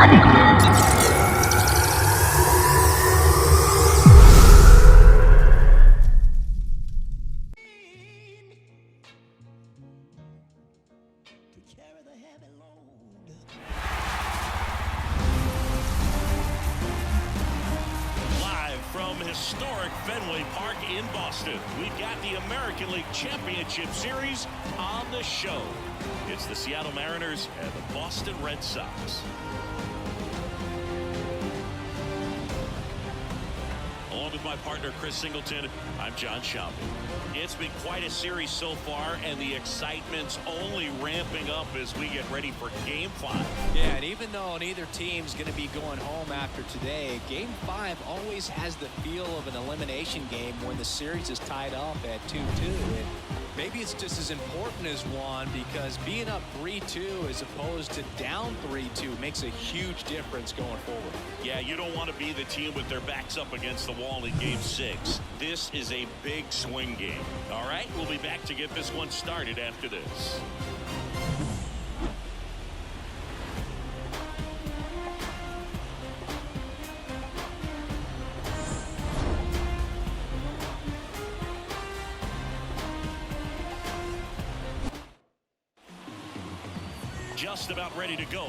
From historic Fenway Park in Boston, we've got the American League Championship Series on the show. It's the Seattle Mariners and the Boston Red Sox. Along with my partner, Chris Singleton, I'm John Schaumburg. It's been quite a series so far, and the excitement's only ramping up as we get ready for Game 5. Yeah, and even though neither team's going to be going home after today, Game 5 always has the feel of an elimination game when the series is tied up at 2-2. And maybe it's just as important as one, because being up 3-2 as opposed to down 3-2 makes a huge difference going forward. Yeah, you don't want to be the team with their backs up against the wall in Game 6. This is a big swing game. All right, we'll be back to get this one started after this. Just about ready to go,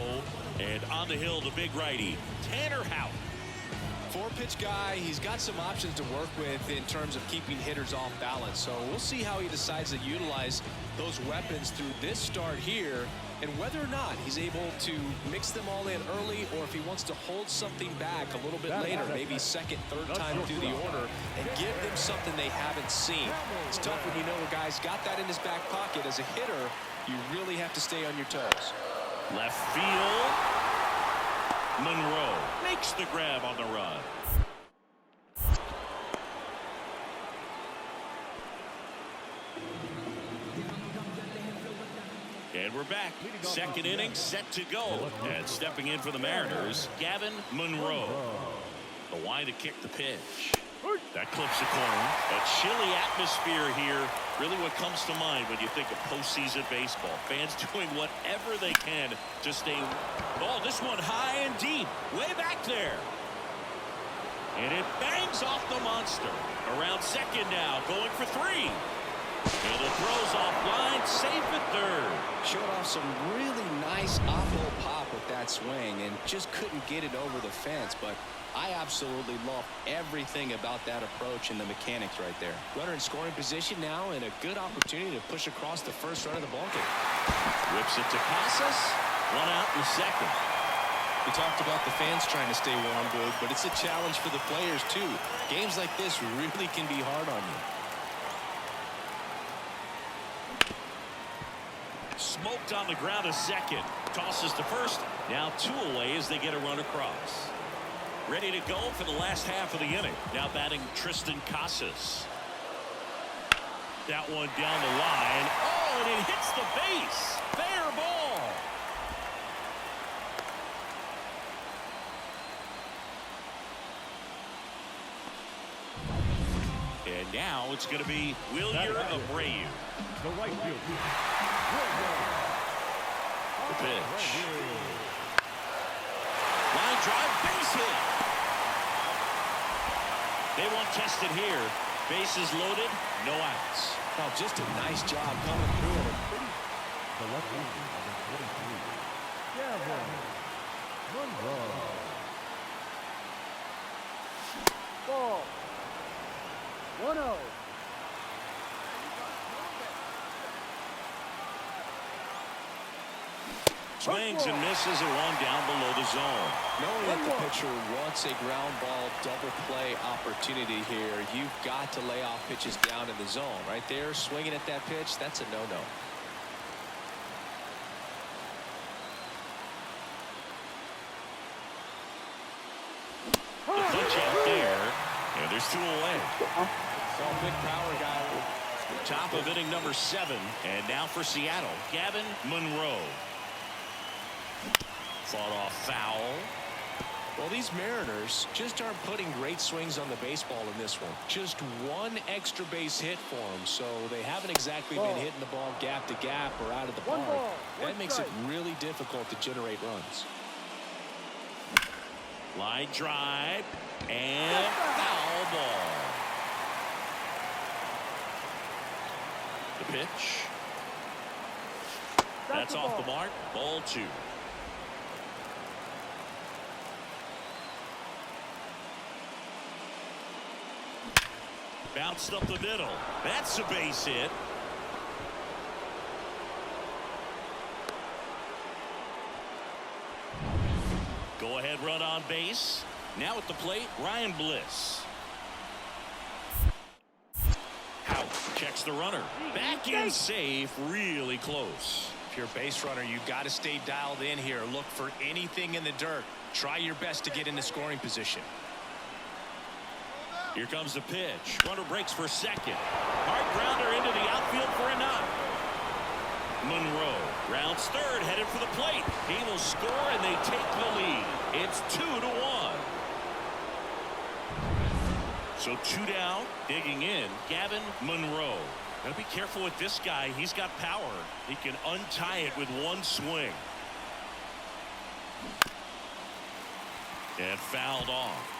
and on the hill, the big righty, Tanner Houck. Four-pitch guy, he's got some options to work with in terms of keeping hitters off balance. So we'll see how he decides to utilize those weapons through this start here, and whether or not he's able to mix them all in early, or if he wants to hold something back a little bit later, maybe second, third time through the order, and give them something they haven't seen. It's tough when you know a guy's got that in his back pocket. As a hitter, you really have to stay on your toes. Left field. Monroe makes the grab on the run. And we're back. Second inning set to go. And stepping in for the Mariners, Gavin Monroe. The line to kick the pitch. That clips the corner. A chilly atmosphere here. Really what comes to mind when you think of postseason baseball. Fans doing whatever they can to stay. Oh, this one high and deep. Way back there. And it bangs off the monster. Around second now. Going for three. And the throw's offline. Safe at third. Showed off some really nice oppo pop with that swing and just couldn't get it over the fence. But I absolutely love everything about that approach and the mechanics right there. Runner in scoring position now, and a good opportunity to push across the first run of the ballgame. Whips it to Casas. One out in the second. We talked about the fans trying to stay warm, Boog, but it's a challenge for the players too. Games like this really can be hard on you. Smoked on the ground a second. Tosses to first. Now two away as they get a run across. Ready to go for the last half of the inning. Now batting Tristan Casas. That one down the line. Oh, and it hits the base. Fair ball. And now it's going to be Wilyer Abreu. The right field. The pitch. Line drive, base hit. They won't test it here. Bases loaded, no outs. Oh, just a nice job coming through. The left fielder, number 23. Gavin Monroe. Ball. 1-0. Swings and misses and one down below the zone. Knowing that the pitcher wants a ground ball double play opportunity here, you've got to lay off pitches down in the zone. Right there, swinging at that pitch, that's a no-no. The pitch out there, and there's two away. So big power guy. Top of inning number 7, and now for Seattle, Gavin Monroe. Fought off foul. Well, these Mariners just aren't putting great swings on the baseball in this one. Just one extra base hit for them, so they haven't exactly been hitting the ball gap to gap or out of the park. That makes it really difficult to generate runs. Line drive and foul ball. The pitch. That's off the mark. Ball 2. Bounced up the middle. That's a base hit. Go ahead run on base. Now at the plate, Ryan Bliss. Out. Checks the runner. Back in safe. Really close. If you're a base runner, you've got to stay dialed in here. Look for anything in the dirt. Try your best to get into scoring position. Here comes the pitch. Runner breaks for second. Hard grounder into the outfield for a knock. Monroe rounds third, headed for the plate. He will score, and they take the lead. It's 2-1. So 2 down, digging in, Gavin Monroe. Gotta be careful with this guy. He's got power. He can untie it with one swing. And fouled off.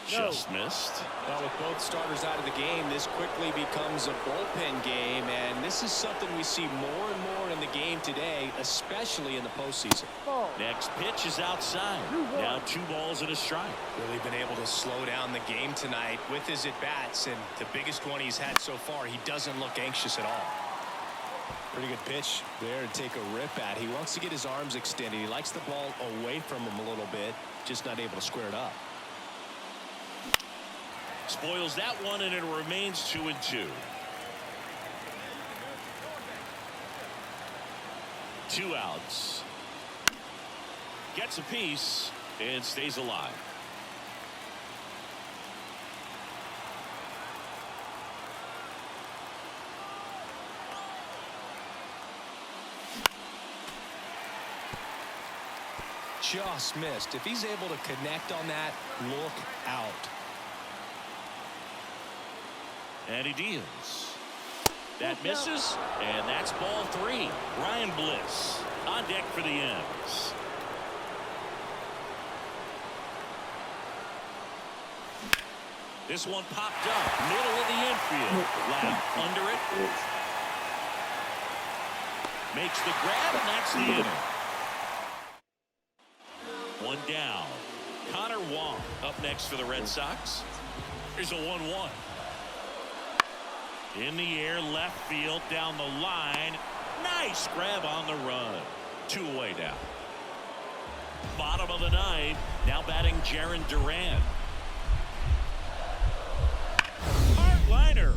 Just missed. Well, with both starters out of the game, this quickly becomes a bullpen game, and this is something we see more and more in the game today, especially in the postseason. Next pitch is outside. Now 2 balls and a strike. Really been able to slow down the game tonight with his at-bats, and the biggest one he's had so far, he doesn't look anxious at all. Pretty good pitch there to take a rip at. He wants to get his arms extended. He likes the ball away from him a little bit, just not able to square it up. Spoils that one, and it remains 2-2. 2 outs. Gets a piece and stays alive. Just missed. If he's able to connect on that, look out. And he deals. That misses, and that's ball 3. Ryan Bliss on deck for the M's. This one popped up, middle of the infield. Loud under it. Makes the grab, and that's the inning. 1 down. Connor Wong up next for the Red Sox. Here's a 1-1. In the air, left field, down the line. Nice grab on the run. 2 away now. Bottom of the 9th. Now batting Jarren Duran. Hardliner.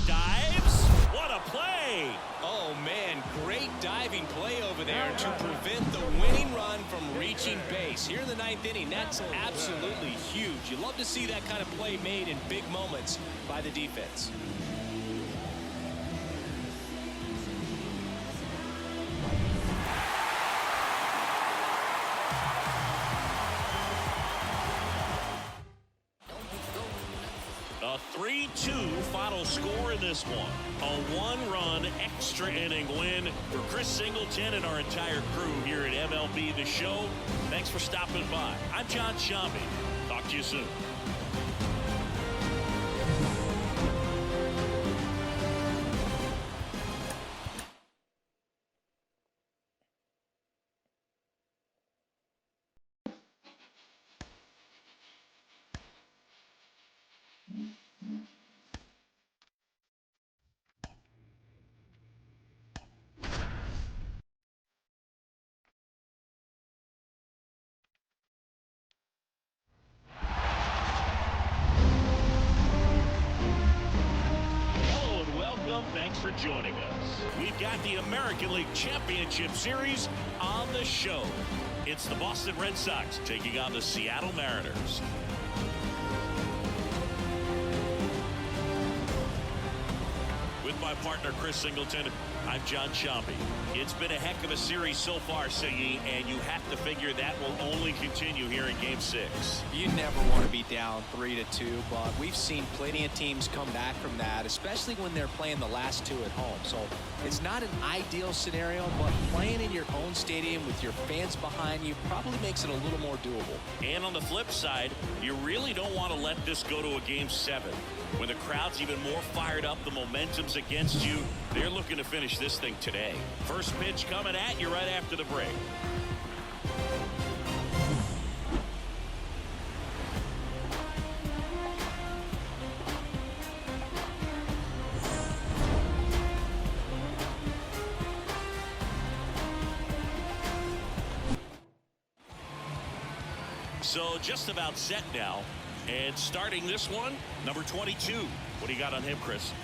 Dives. What a play. Oh, man, great diving play over there to prevent the winning run from reaching base. Here in the 9th inning, that's absolutely huge. You love to see that kind of play made in big moments by the defense. A 3-2 final score in this one. A 1-run extra inning win for Chris Singleton and our entire crew here at MLB The Show. Thanks for stopping by. I'm John Shambi. Talk to you soon. Thanks for joining us. We've got the American League Championship Series on the show. It's the Boston Red Sox taking on the Seattle Mariners. With with my partner, Chris Singleton. I'm John Chompy. It's been a heck of a series so far, Siggy, and you have to figure that will only continue here in Game 6. You never want to be down 3-2, but we've seen plenty of teams come back from that, especially when they're playing the last two at home. So it's not an ideal scenario, but playing in your own stadium with your fans behind you probably makes it a little more doable. And on the flip side, you really don't want to let this go to a Game 7. When the crowd's even more fired up, the momentum's against you. They're looking to finish this thing today. First pitch coming at you right after the break. So just about set now. And starting this one, number 22. What do you got on him, Chris?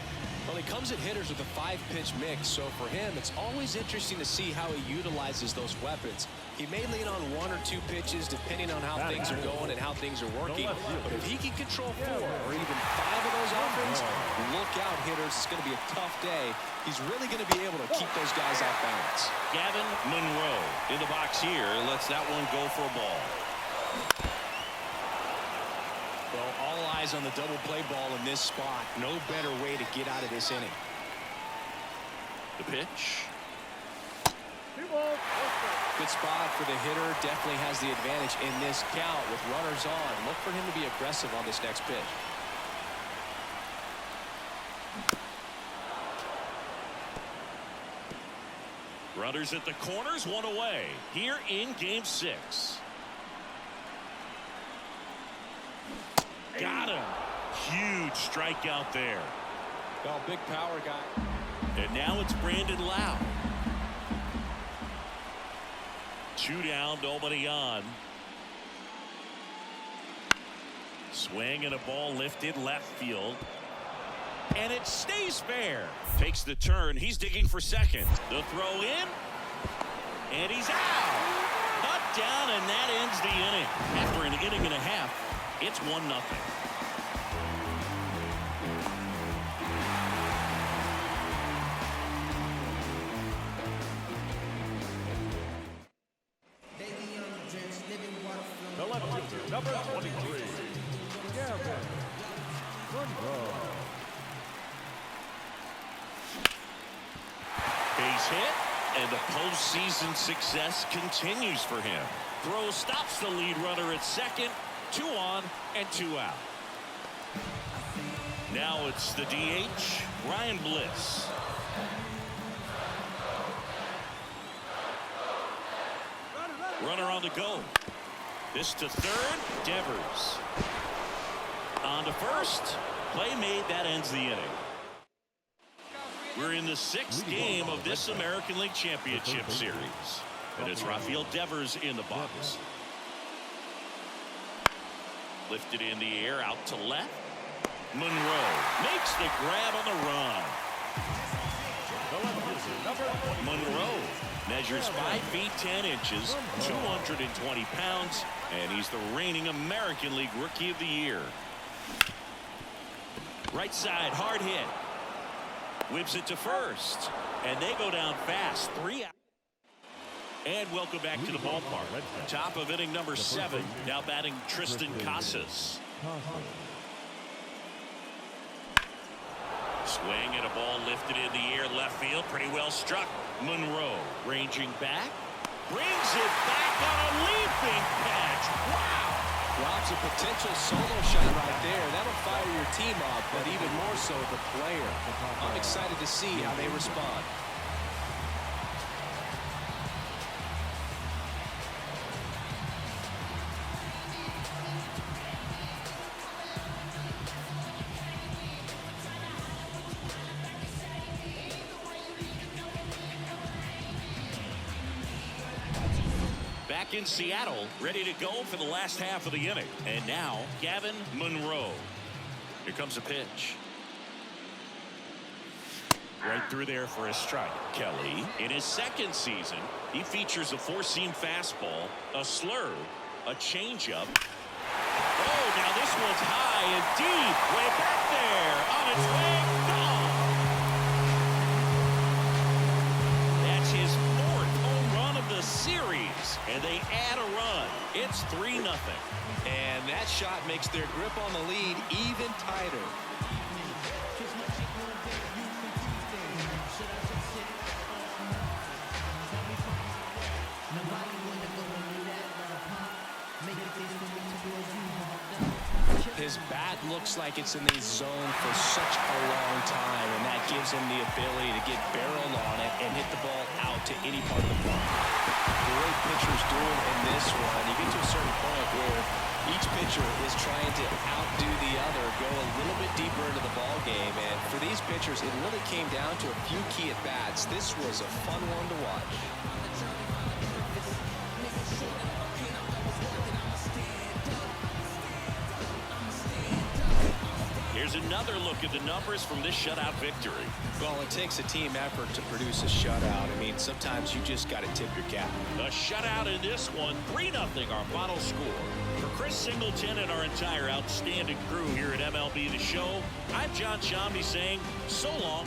Well, he comes at hitters with a 5-pitch mix, so for him, it's always interesting to see how he utilizes those weapons. He may lean on 1 or 2 pitches depending on how things are going and how things are working. But if he can control 4 or even 5 of those offense, look out, hitters. It's going to be a tough day. He's really going to be able to keep those guys off balance. Gavin Monroe in the box here. Lets that one go for a ball. Well, all eyes on the double play ball in this spot. No better way to get out of this inning. The pitch. Good spot for the hitter. Definitely has the advantage in this count with runners on. Look for him to be aggressive on this next pitch. Runners at the corners, one away. Here in Game 6. Got him. Huge strikeout there. Well, big power guy. And now it's Brandon Lau. 2 down, nobody on. Swing and a ball lifted left field. And it stays fair. Takes the turn. He's digging for second. The throw in. And he's out. Cut down, and that ends the inning. After an inning and a half, it's 1-0. The left fielder, number 23. Gavin Monroe. Base hit, and the postseason success continues for him. Throw stops the lead runner at second. 2 on and 2 out. Now it's the DH, Ryan Bliss. Runner on the go. This to third, Devers. On to first. Play made, that ends the inning. We're in the 6th game of this American League Championship Series. And it's Rafael Devers in the box. Lifted in the air, out to left. Monroe makes the grab on the run. Monroe measures 5 feet 10 inches, 220 pounds, and he's the reigning American League Rookie of the Year. Right side, hard hit. Whips it to first, and they go down fast. 3 out. And welcome back to the ballpark. Top of inning number 7. Now batting Tristan Casas. Swing and a ball lifted in the air left field. Pretty well struck. Monroe ranging back. Brings it back on a leaping catch. Wow. Rob's a potential solo shot right there. That'll fire your team up, but even more so the player. I'm excited to see how they respond. Back in Seattle, ready to go for the last half of the inning. And now, Gavin Monroe. Here comes a pitch. Right through there for a strike. Kelly, in his 2nd season, he features a 4-seam fastball, a slurve, a changeup. Oh, now this one's high and deep. Way back there. On its way. Gone. innings, and they add a run. It's 3-0. And that shot makes their grip on the lead even tighter. His bat looks like it's in the zone for such a long time, and that gives him the ability to get barreled on it and hit the ball out to any part of the park. The way pitchers do it in this one, you get to a certain point where each pitcher is trying to outdo the other, go a little bit deeper into the ball game, and for these pitchers, it really came down to a few key at-bats. This was a fun one to watch. Here's another look at the numbers from this shutout victory. Well, it takes a team effort to produce a shutout. I mean, sometimes you just got to tip your cap. A shutout in this one, 3-0 our final score. For Chris Singleton and our entire outstanding crew here at MLB The Show, I'm John Shambi saying so long.